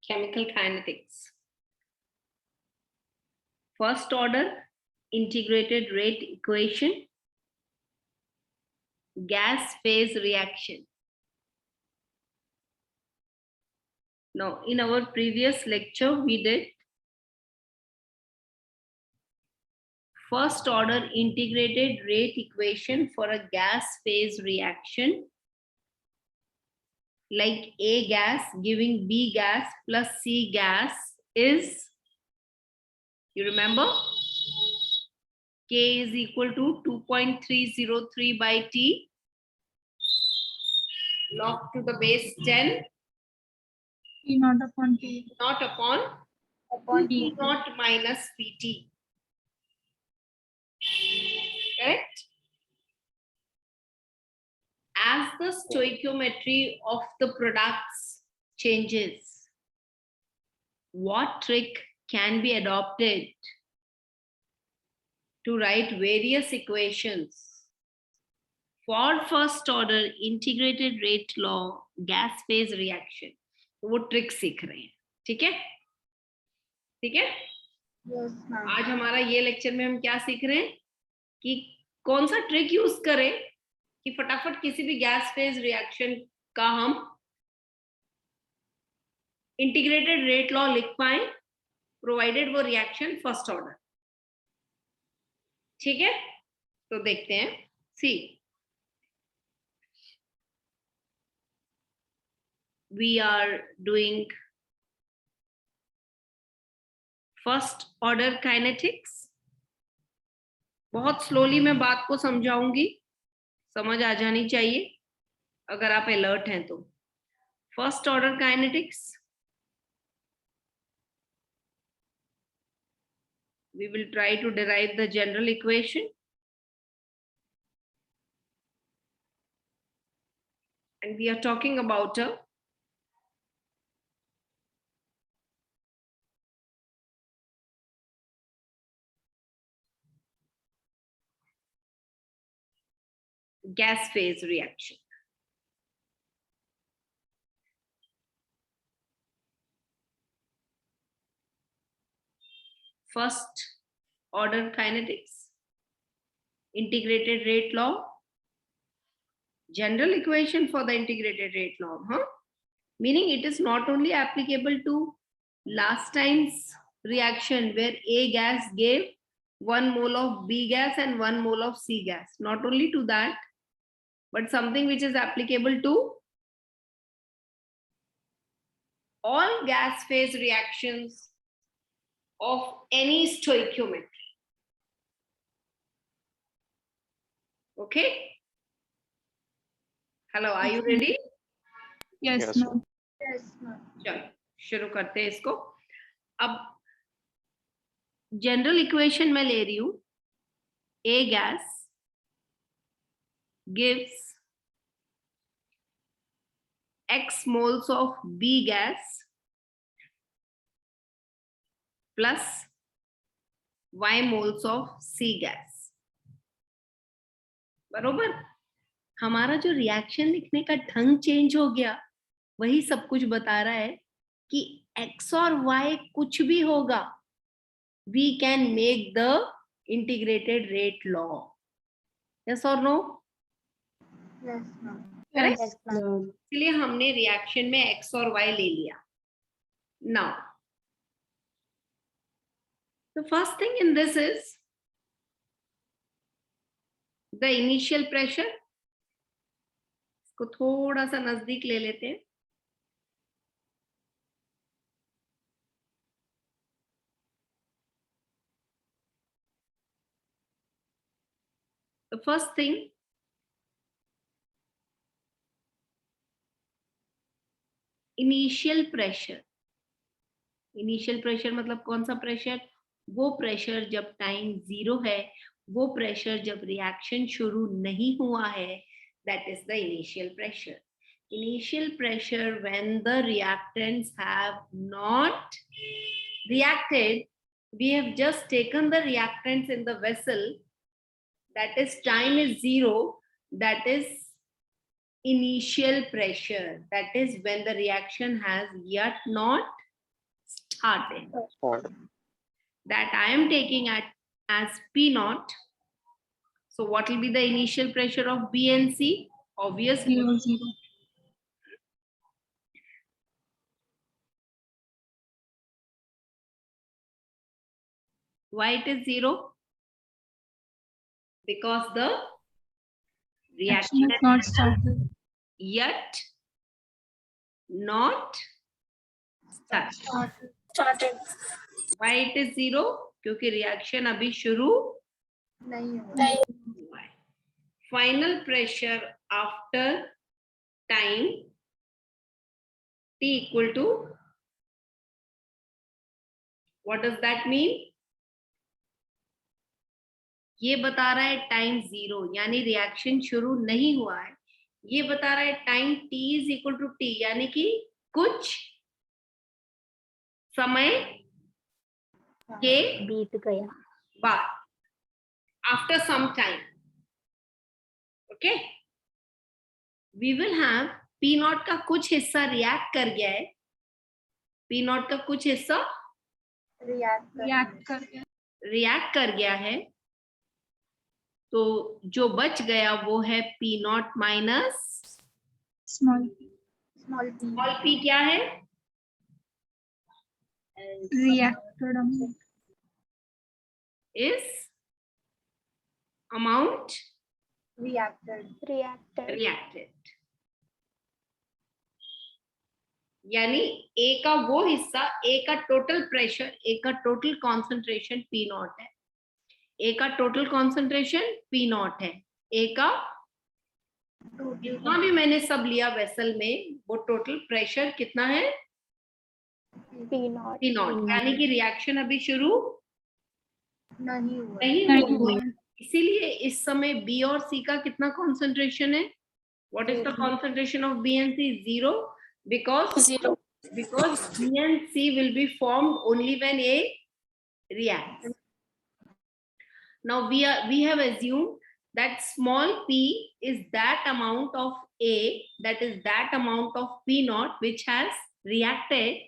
chemical kinetics. First order integrated rate equation, gas phase reaction. Now, in our previous lecture, we did first order integrated rate equation for a gas phase reaction, like A gas giving B gas plus C gas is, you remember, K is equal to 2.303 by T log to the base 10. T not upon T. Not upon T naught minus Pt. Correct? As the stoichiometry of the products changes, what trick can be adopted to write various equations for first order integrated rate law gas phase reaction? वो trick सीख रहे हैं. ठीक है? ठीक है? Yes, ma'am. आज हमारा ये लेक्चर में हम क्या सीख रहे हैं कि कौन सा ट्रिक यूज करें कि फटाफट किसी भी गैस फेज रिएक्शन का हम इंटीग्रेटेड रेट लॉ लिख पाए, प्रोवाइडेड वो रिएक्शन फर्स्ट ऑर्डर. ठीक है? तो देखते हैं. सी, we are doing first order kinetics. बहुत स्लोली मैं बात को समझाऊंगी, समझ आ जानी चाहिए अगर आप अलर्ट हैं तो. First order kinetics, we will try to derive the general equation and we are talking about a gas phase reaction. First order kinetics, integrated rate law, general equation for the integrated rate law, meaning it is not only applicable to last time's reaction where A gas gave 1 mole of B gas and 1 mole of C gas, not only to that, but something which is applicable to all gas phase reactions of any stoichiometry. Okay? Hello, are you ready? Yes, Yes, ma'am. Yes, ma'am. चलो शुरू करते हैं इसको. अब general equation में ले रही हूं. A gas gives X moles of B gas plus Y moles of C gas. बरोबर? हमारा जो रिएक्शन लिखने का ढंग चेंज हो गया, वही सब कुछ बता रहा है कि X और Y कुछ भी होगा, we can make the integrated rate law. Yes or no? Yes, ma'am. Correct? Yes, ma'am. इसलिए हमने रिएक्शन में X और Y ले लिया. Now, the first thing in this is the initial pressure. इसको थोड़ा सा नजदीक ले लेते हैं. The first thing, initial pressure. Initial pressure मतलब कौन सा प्रेशर? वो प्रेशर जब टाइम 0 है, वो प्रेशर जब रिएक्शन शुरू नहीं हुआ है, that is the initial pressure. Initial pressure when the reactants have not reacted, we have just taken the reactants in the vessel, that is time is 0, that is initial pressure, that is when the reaction has yet not hot air Hot. that I am taking as P naught. So what will be the initial pressure of B and C? Obviously 0. why it is 0? Because the reaction Reaction is not started. yet not started. Started. Why it is 0? क्योंकि reaction अभी शुरू नहीं हुआ है. Final pressure after time T equal to, what does that mean? ये बता रहा है टाइम 0 यानी रिएक्शन शुरू नहीं हुआ है. ये बता रहा है time T is equal to T यानी कि कुछ समय के बीत गया. बाद, after some time. Okay, we will have P naught का कुछ हिस्सा रिएक्ट कर गया है. P नॉट का कुछ हिस्सा रिएक्ट कर गया है. तो जो बच गया वो है P not minus small small p क्या है? रिएक्टेड अमाउंट इस अमाउंट रिएक्टेड रिएक्टेड. यानी A का वो हिस्सा, A का टोटल प्रेशर, A का टोटल कॉन्सेंट्रेशन P नॉट है. A का टोटल कॉन्सेंट्रेशन P नॉट है. A का जितना भी मैंने सब लिया वेसल में वो टोटल प्रेशर कितना है? P not. P not. यानी कि रिएक्शन अभी शुरू नहीं नहीं हुआ. इसीलिए इस समय B और C का कितना कॉन्सेंट्रेशन है? What is the concentration of B and C? 0. Because B and C will be formed only when A reacts. Now we have assumed that small p is that amount of A, that is that amount of P naught which has reacted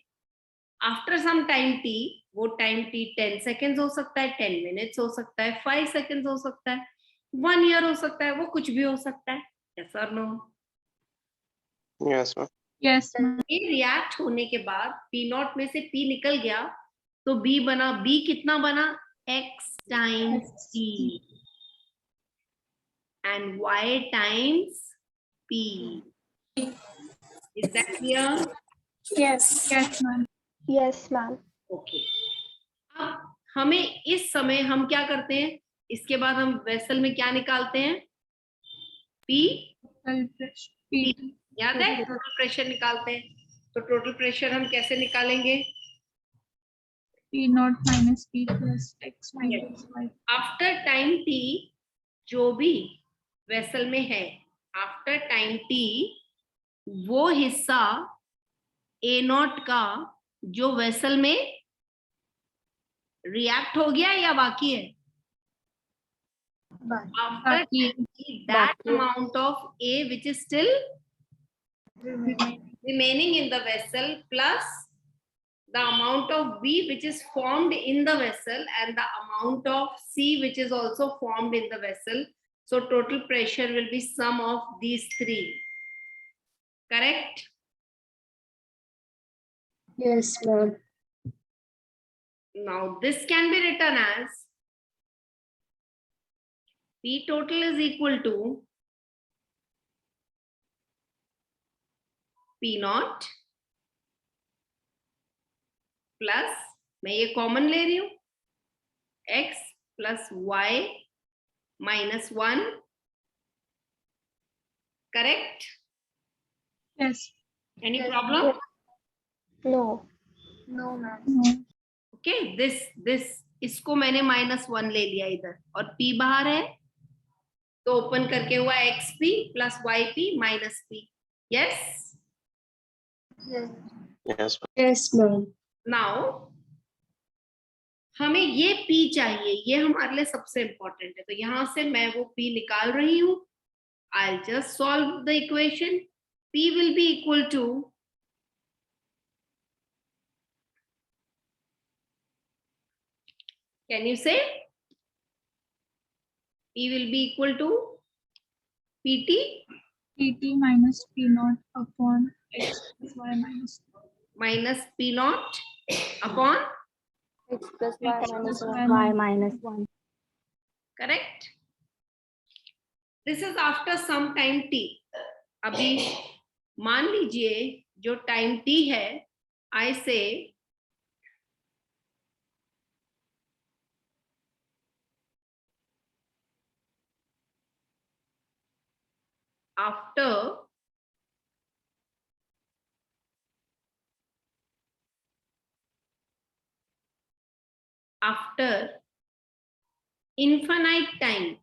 after some time t. वो time t 10 seconds हो सकता है, 10 minutes हो सकता है, 5 seconds हो सकता है, 1 year हो सकता है, वो कुछ भी हो सकता है. Yes or no? Yes, ma'am. Yes ये रिएक्ट होने के बाद P नॉट में से P निकल गया तो B बना. B कितना बना? X times T and Y times P. Is that clear? Yes ma'am yes ma'am. Okay. अब हमें इस समय हम क्या करते हैं? इसके बाद हम वेसल में क्या निकालते हैं? P. याद है? टोटल प्रेशर निकालते हैं. तो टोटल प्रेशर हम कैसे निकालेंगे? P naught minus P plus X minus Y. After time T जो भी वेसल में है, आफ्टर टाइम T वो हिस्सा A नॉट का जो वेसल में रिएक्ट हो गया या बाकी है? After that amount of A which is still remaining in the vessel plus the amount of B which is formed in the vessel and the amount of C which is also formed in the vessel. So total pressure will be sum of these three. Correct? Yes ma'am. Now this can be written as P total is equal to P naught plus, मैं ये common ले रही हूं, x plus y minus 1. Correct? Yes. Any problem? No. Okay, this इसको मैंने -1 ले लिया इधर और p बाहर है तो ओपन करके हुआ xp plus yp minus p. Yes? Yes. Yes ma'am. Now हमें ये P चाहिए, ये हमारे लिए सबसे इंपॉर्टेंट है. तो यहां से मैं वो P निकाल रही हूं. I'll just solve the equation. P will be equal to Can you say? P will be equal to PT Pt minus P naught upon x plus y minus minus P naught upon, X plus y x minus plus 1. y Y minus 1. correct? This is after some time t. अभी मान लीजिए जो time t है, I say after infinite time,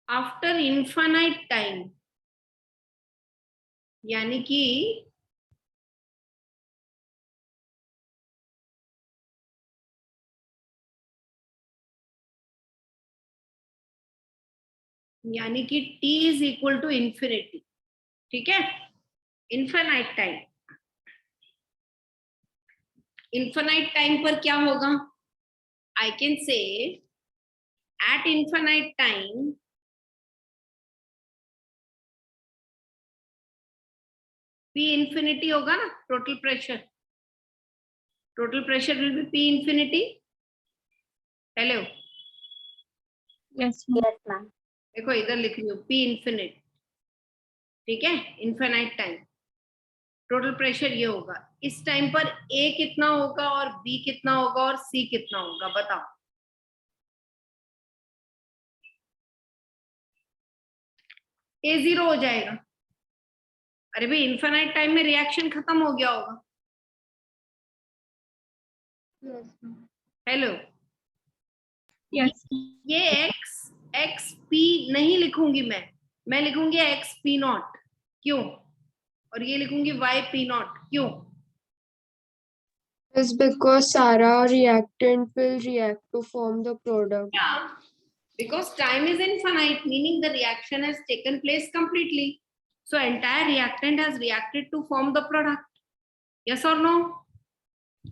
after infinite time यानी कि t is equal to infinity, ठीक है? infinite time, infinite time पर क्या होगा? I can say at infinite time P infinity होगा ना, total pressure will be P infinity. Hello, yes ma'am. Yes, ma'am. देखो इधर लिख रही हूँ P infinite, ठीक है? infinite time टोटल प्रेशर ये होगा. इस टाइम पर A कितना होगा और B कितना होगा और C कितना होगा, बताओ. A 0 हो जाएगा. अरे भाई इन्फिनाइट टाइम में रिएक्शन खत्म हो गया होगा. Yes, ma'am. Hello, Yes. ये x p नहीं लिखूंगी मैं लिखूंगी x p नॉट. क्यों? और ये लिखूंगी y p नॉट. क्यों? Is because Sara reactant will react to form the product. Yeah, because time is infinite, meaning the reaction has taken place completely. So entire reactant has reacted to form the product. Yes or no?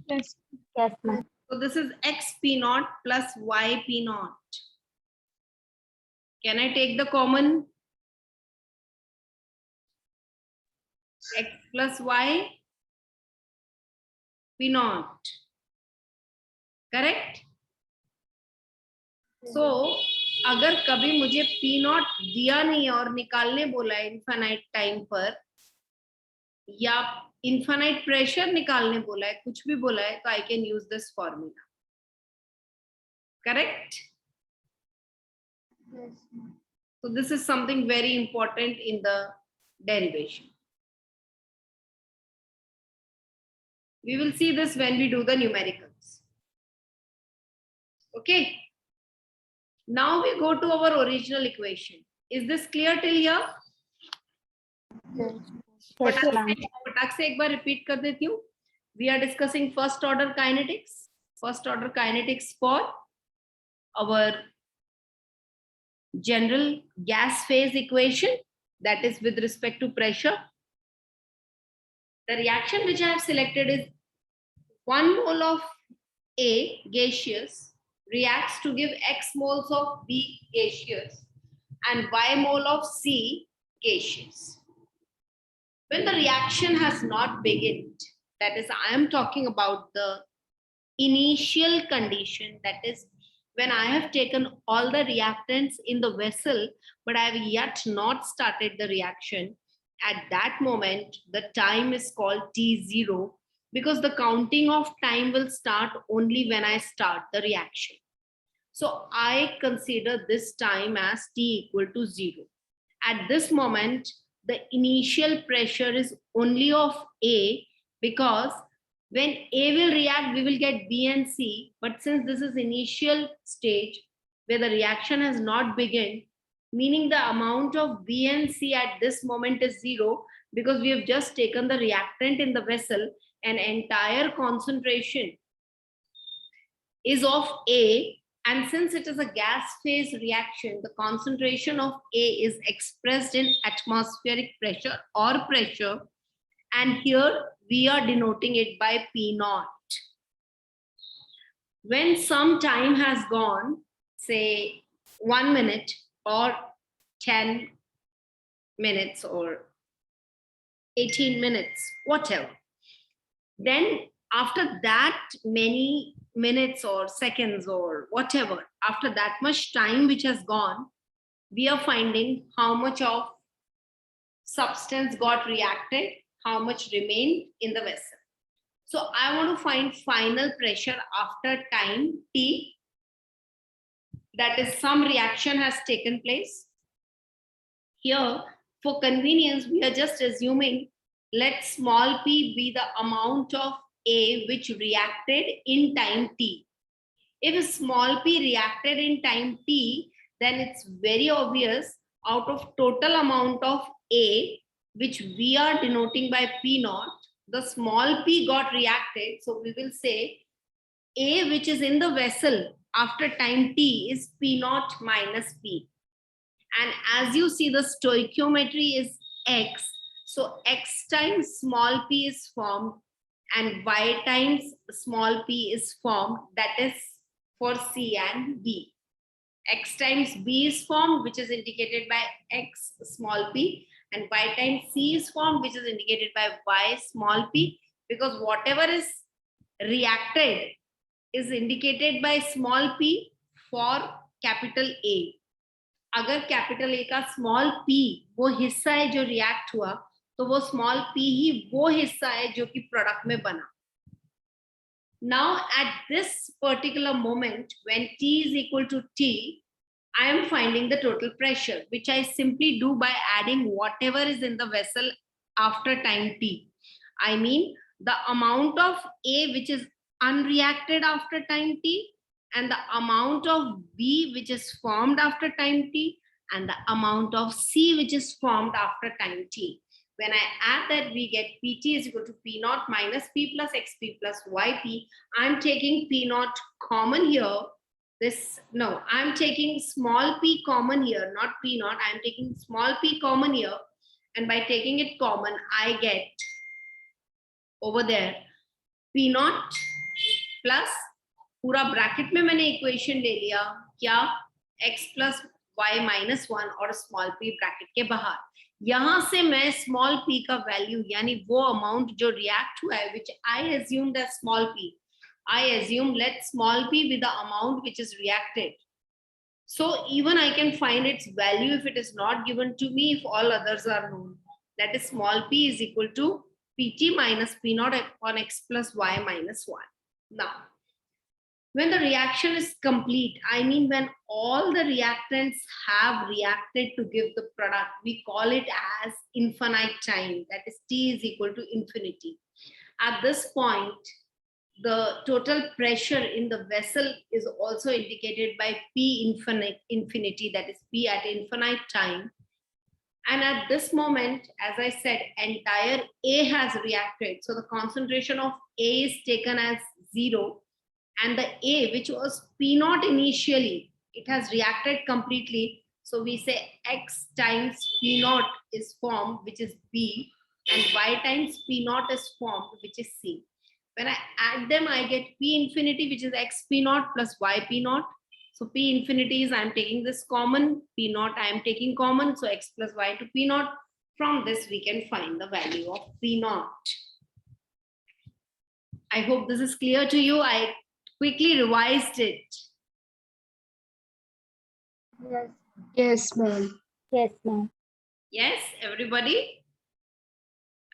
Yes. Yes, ma'am. So this is x p naught plus y p naught. Can I take the common? X plus y p naught. Correct? So अगर कभी मुझे p naught दिया नहीं और निकालने बोला है infinite time पर, या इनफाइनाइट प्रेशर निकालने बोला है, कुछ भी बोला है, तो I can use this formula. Correct? Yes, ma'am. So this is something very important in the derivation. We will see this when we do the numericals. Okay. Now we go to our original equation. Is this clear till here? Yes, ma'am. फटाक से एक बार repeat कर देती हूँ. We are discussing first order kinetics. First order kinetics for our general gas phase equation, that is with respect to pressure. The reaction which I have selected is 1 mole of A gaseous reacts to give X moles of B gaseous and Y mole of C gaseous. When the reaction has not begun, that is, I am talking about the initial condition, that is, when I have taken all the reactants in the vessel, but I have yet not started the reaction, at that moment, the time is called T0, because the counting of time will start only when I start the reaction. So I consider this time as T equal to 0. At this moment, the initial pressure is only of A, because when A will react, we will get B and C. But since this is initial stage where the reaction has not begun, meaning the amount of B and C at this moment is 0, because we have just taken the reactant in the vessel. an entire concentration is of A, and since it is a gas phase reaction, the concentration of A is expressed in atmospheric pressure or pressure, and here we are denoting it by P naught. When some time has gone, say 1 minute or 10 minutes or 18 minutes, whatever, then after that many minutes or seconds or whatever, after that much time which has gone, we are finding how much of substance got reacted, how much remained in the vessel. So I want to find final pressure after time t, that is some reaction has taken place. Here, for convenience, we are just assuming, let small p be the amount of A which reacted in time t. If small p reacted in time t, then it's very obvious out of total amount of A, which we are denoting by P naught, the small p got reacted. So we will say A which is in the vessel after time t is P naught minus P. And as you see, the stoichiometry is X. So X times small p is formed and Y times small p is formed. That is for C and B. X times B is formed, which is indicated by X small p, and Y times C is formed, which is indicated by Y small p, because whatever is reacted is indicated by small p for capital A. अगर capital A का small p वो हिस्सा है जो react हुआ, तो वो small p ही वो हिस्सा है जो कि प्रोडक्ट में बना. Now at this particular moment, when T is equal to T, I am finding the total pressure, which I simply do by adding whatever is in the vessel after time T. I mean the amount of A which is unreacted after time T, and the amount of B which is formed after time T, and the amount of C which is formed after time T. When I add that, we get Pt is equal to P naught minus P plus Xp plus Yp. I'm taking P naught common here. I'm taking small p common here, not P naught. I'm taking small p common here. And by taking it common, I get over there P naught plus पूरा bracket में मैंने equation ले लिया क्या, x plus y minus 1 और small p bracket के बाहर. यहां से मैं स्मॉल p का वैल्यू यानी वो अमाउंट जो रिएक्ट हुआ है, which I assumed as small p, I assume let small p be the amount which is reacted. So even I can find its value if it is not given to me, if all others are known. That is small p is equal to pt minus p naught upon x plus y minus 1. Now, when the reaction is complete, I mean when all the reactants have reacted to give the product, we call it as infinite time. That is T is equal to infinity. At this point, the total pressure in the vessel is also indicated by P infinity, that is P at infinite time. And at this moment, as I said, entire A has reacted. So the concentration of A is taken as 0. And the A, which was P naught initially, it has reacted completely. So we say X times P naught is formed, which is B, and Y times P naught is formed, which is C. When I add them, I get P infinity, which is X P naught plus Y P naught. So P infinity is, I'm taking this common, P naught I am taking common, so X plus Y to P naught. From this, we can find the value of P naught. I hope this is clear to you. I quickly revised it. Yes. Yes, ma'am. Yes, ma'am. Yes, everybody?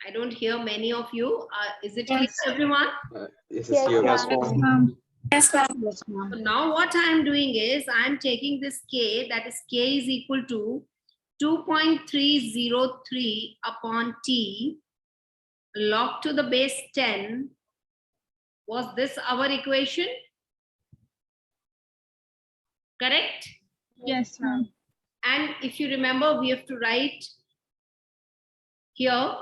I don't hear many of you. Is it clear, Yes. everyone? Yes, Yes, you. ma'am. Yes, ma'am. Yes, ma'am. So now what I'm doing is I'm taking this K, that is K is equal to 2.303 upon T log to the base 10. Was this our equation? Correct? Yes, ma'am. And if you remember, we have to write here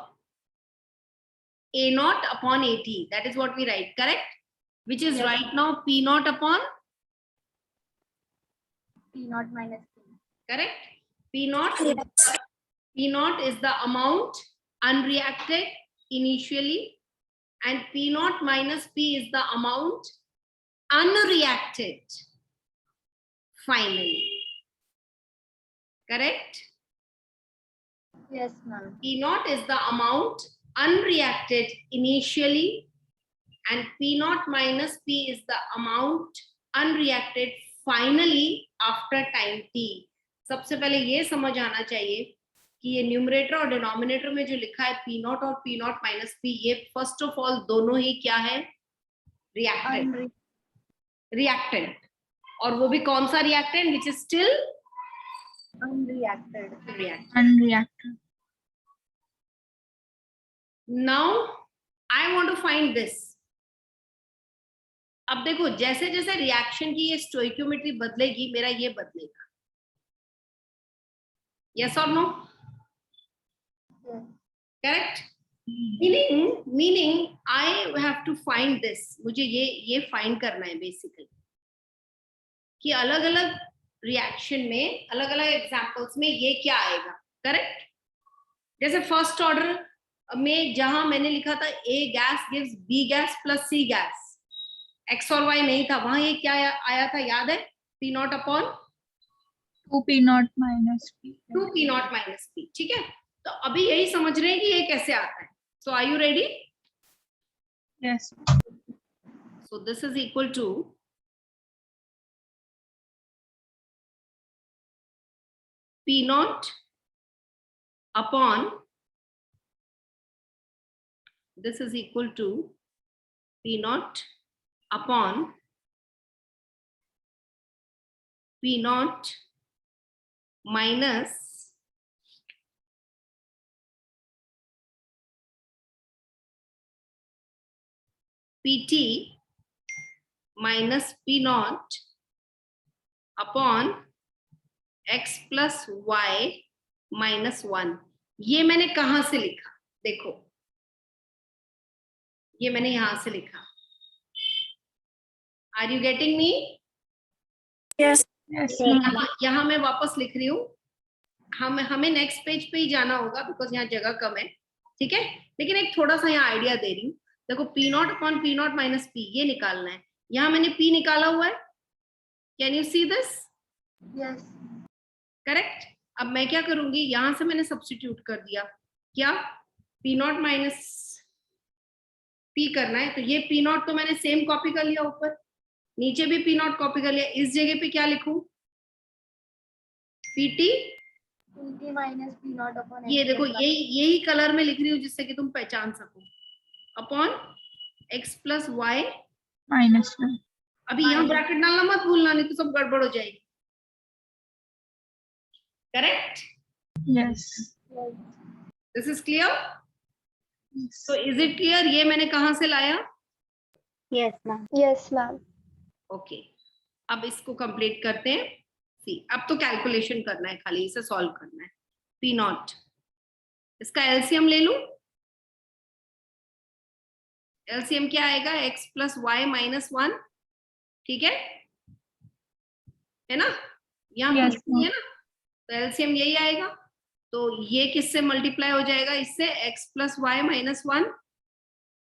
A naught upon AT. That is what we write, correct? Which is right now P naught upon, P naught minus P. correct? P naught is the amount unreacted initially, and P naught minus P is the amount unreacted finally. Correct? Yes, ma'am. P naught is the amount unreacted initially, and P naught minus P is the amount unreacted finally after time t. सबसे पहले ये समझ आना चाहिए कि ये numerator और denominator में जो लिखा है P naught और P naught minus P, ये फर्स्ट ऑफ ऑल दोनों ही क्या है? रिएक्टेंट. रिएक्टेंट. और वो भी कौन सा reactant? Which is still Unreacted. Unreacted. Now I want to find this. अब देखो जैसे जैसे रिएक्शन की ये स्टोइकियोमेट्री बदलेगी, मेरा ये बदलेगा. Yes or no? Yes. Correct? Meaning I have to find this. मुझे ये find करना है basically. कि अलग अलग रिएक्शन में, अलग अलग एग्जाम्पल्स में ये क्या आएगा. करेक्ट? जैसे फर्स्ट ऑर्डर में जहां मैंने लिखा था A gas gives B gas plus C gas, X और Y नहीं था, वहां ये क्या आया था? याद है? P naught upon 2P naught minus P. 2P naught minus P. ठीक है? तो अभी यही समझ रहे हैं कि ये कैसे आता है. So are you ready? Yes. So this is equal to P naught upon, this is equal to P naught upon P naught minus PT minus P naught upon X plus Y minus 1. ये मैंने कहां से लिखा? देखो ये मैंने यहां से लिखा. Are you getting me? Yes. यहाँ मैं वापस लिख रही हूँ. हमें नेक्स्ट पेज पे ही जाना होगा बिकॉज यहाँ जगह कम है. ठीक है? लेकिन एक थोड़ा सा यहाँ आइडिया दे रही हूँ. देखो P naught upon P naught minus P ये निकालना है. यहाँ मैंने P निकाला हुआ है. Can you see this? Yes. Correct? अब मैं क्या करूंगी, यहां से मैंने सब्स्टिट्यूट कर दिया. क्या? P naught माइनस P करना है, तो ये P naught तो मैंने सेम कॉपी कर लिया ऊपर, नीचे भी P naught कॉपी कर लिया. इस जगह पे क्या लिखूं? PT minus P naught upon ये X देखो plus यही कलर में लिख रही हूँ जिससे कि तुम पहचान सको. Upon X plus y Minus 1. अभी यहाँ ब्रैकेट डालना मत भूलना, नहीं तो सब गड़बड़ हो जाएगी. Correct? Yes. Y. This is clear? Yes. तो इज इट क्लियर? ये मैंने कहां से लाया? Yes, ma'am. Yes, ma'am. Okay. अब इसको कंप्लीट करते हैं. सी अब तो कैलकुलेशन करना है, खाली इसे सॉल्व करना है. P नॉट, इसका एलसीएम ले लूं. एलसीएम क्या आएगा? X plus Y minus 1. ठीक है ना? यहाँ Yes, कुछ नहीं है ना, तो एलसीएम यही आएगा. तो ये किससे मल्टीप्लाई हो जाएगा? इससे X plus Y minus 1.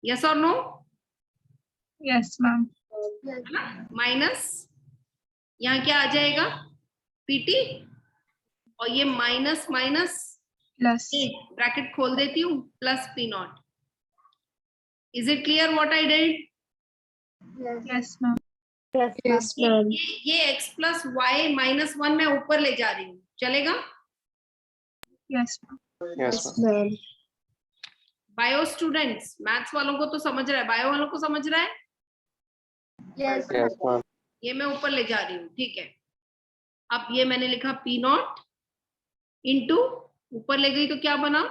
Yes और no? Yes, ma'am. Yes. Minus यहाँ क्या आ जाएगा? PT. और ये माइनस माइनस Plus. ब्रैकेट खोल देती हूँ, plus P not. Is it clear what I did? Yes. Yes, ma'am. Yes, ma'am. ये x प्लस वाई माइनस 1 मैं ऊपर ले जा रही हूँ, चलेगा? Yes, ma'am. Yes, Yes, ma'am. ma'am. Bio students, maths वालों को तो समझ रहा है, बायो वालों को समझ रहा है? Yes. Yes, ma'am. ये मैं ऊपर ले जा रही हूँ. ठीक है? अब ये मैंने लिखा P नॉट इंटू, ऊपर ले गई तो क्या बना?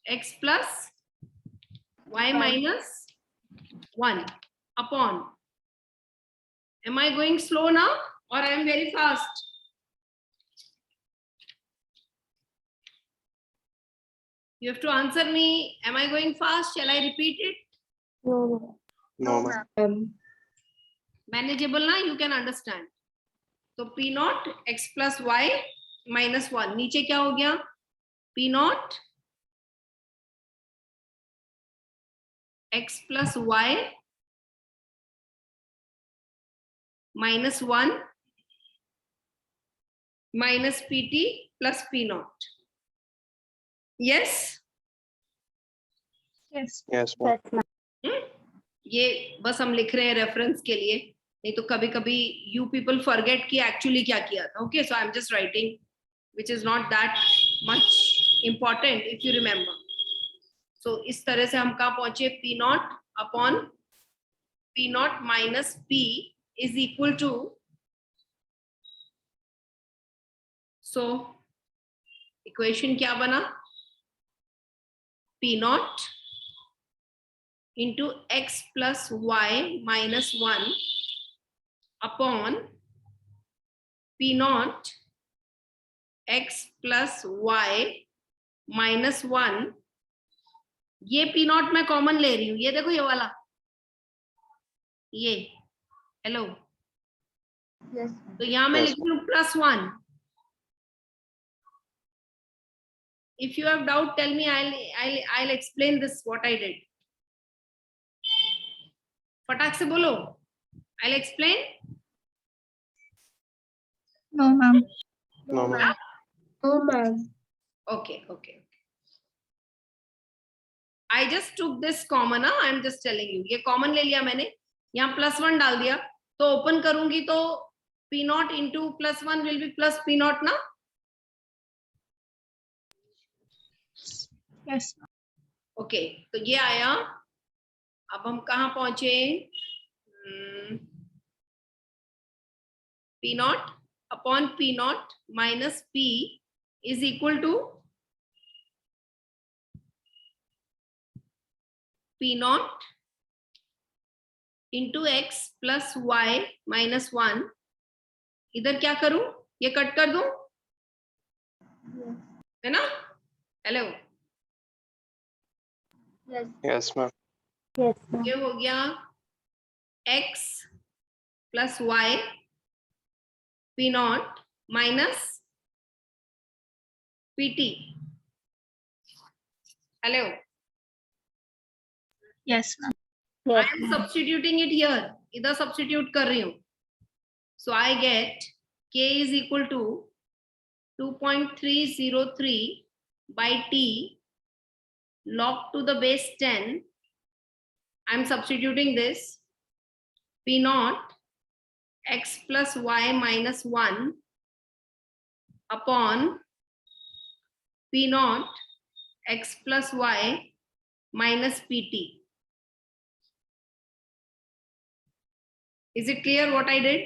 x plus Y minus 1 upon, am I going slow now or I am very fast? You have to answer me. Am I going fast? Shall I repeat it? No. No, ma'am. Manageable ना? You can understand. तो P naught x plus y minus 1. नीचे क्या हो गया? P naught x plus y minus 1 minus pt plus P naught. Yes? Yes. Yes, ma'am. Yes, ma'am. ये बस हम लिख रहे हैं रेफरेंस के लिए, नहीं तो कभी कभी यू पीपल फॉरगेट कि एक्चुअली क्या किया था. Okay, so I am just writing which is not that much important if you remember. So इस तरह से हम कहाँ पहुंचे? P not upon P not minus P is equal to, so equation क्या बना? P not into x plus y minus 1 upon p naught x plus y minus 1. ये p naught मैं कॉमन ले रही हूं, ये देखो ये वाला, ये हेलो. Yes. तो यहां मैं Yes, लिख रही हूं plus 1. If you have doubt, tell me. I'll explain this what I did. फटाक से बोलो. I'll explain. No, ma'am. No, ma'am. No, ma'am. Okay. I just took this common. I'm just telling you. ये common ले लिया मैंने. यहाँ plus 1 डाल दिया. तो open करूंगी तो P naught into plus 1 will be plus P naught ना? Yes. Okay. तो ये आया. अब हम कहाँ पहुंचे? P naught upon P naught minus P is equal to P naught into x plus y minus 1. इधर क्या करूं? ये कट कर दूं, Yes. है ना? Hello, Yes. Yes, ma'am. Yes, ma'am. ये हो गया x plus y P naught minus pt. Hello, Yes, ma'am. I Yes, am ma'am. substituting it here. इधर substitute कर रही हूँ. So I get k is equal to 2.303 by t log to the base 10. I am substituting this. P naught x plus y minus 1 upon P naught x plus y minus pt. Is it clear what I did?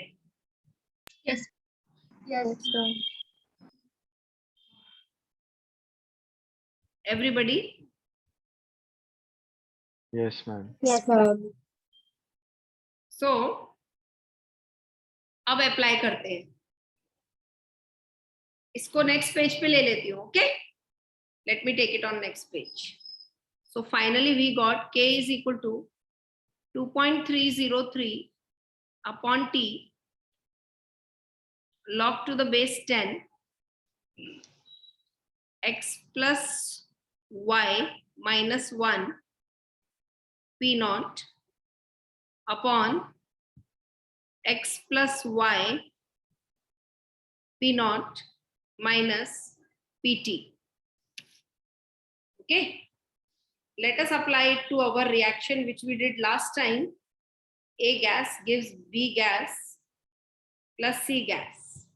Yes. Yes, ma'am. Everybody? Yes, ma'am. Yes, ma'am. So अब apply करते हैं. इसको next page पे ले लेती हूँ. Okay, let me take it on next page. So finally we got k is equal to 2.303 upon t log to the base 10 x plus y minus 1 p naught upon x plus y p naught minus pt. Okay, let us apply it to our reaction which we did last time. A gas gives B gas plus C gas.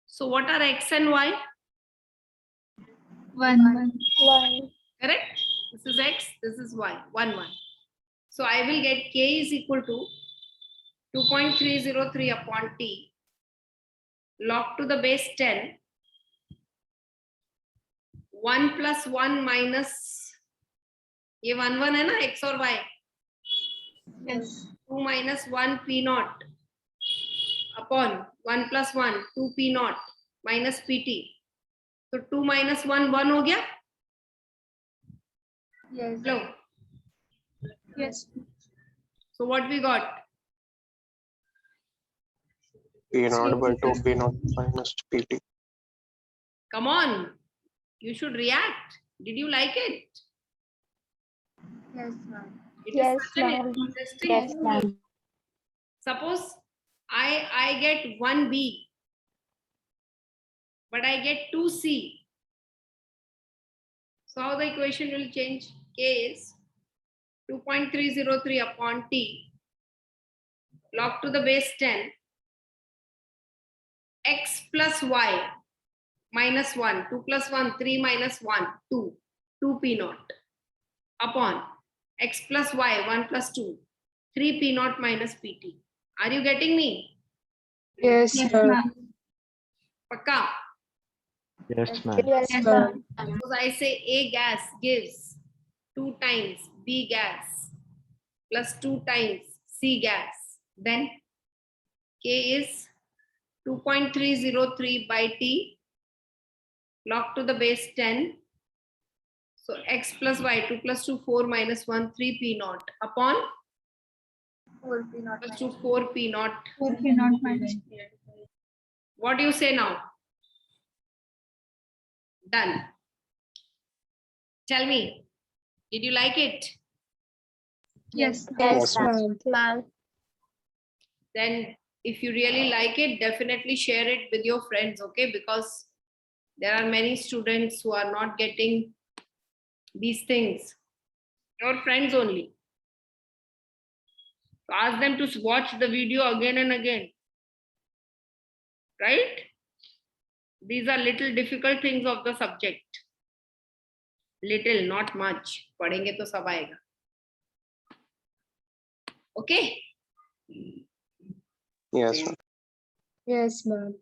So what are x and y? 1, 1. One. Correct? This is x, this is y. 1, 1. So I will get k is equal to 2.303 upon t log to the base 10 1 plus 1 minus, ये 1 1 है ना, x और y. Yes. 2 minus 1 p naught upon 1 plus 1 2 p naught minus pt. तो 2 minus 1 1 हो गया. Yes. Hello. Yes. So what we got? P naught by 2 P naught minus PT. Come on. You should react. Did you like it? Yes, ma'am. It is Yes, such an ma'am. interesting Yes, tool. ma'am. Suppose I get 1B, but I get 2C. So how the equation will change? K is 2.303 upon T log to the base 10 x plus y minus 1, 2 plus 1, 3 minus 1, 2, 2P naught upon x plus y, 1 plus 2, 3P naught minus PT. Are you getting me? Yes, Yes, sir. ma'am. Pakka. Yes, ma'am. Yes, Yes, ma'am. Suppose I say A gas gives 2 times B gas plus 2 times C gas. Then K is 2.303 by T log to the base 10. So x plus y, 2 plus 2, 4 minus 1, 3P naught upon 4P naught plus minus 2, 4P naught. 4P naught minus. What do you say now? Done. Tell me, did you like it? Yes. Yes, ma'am. ma'am. Then if you really like it, definitely share it with your friends, okay? Because there are many students who are not getting these things. Your friends only. So ask them to watch the video again and again. Right? These are little difficult things of the subject. Little, not much. पढ़ेंगे तो सब आएगा. Okay? Yes, ma'am. Yes, ma'am.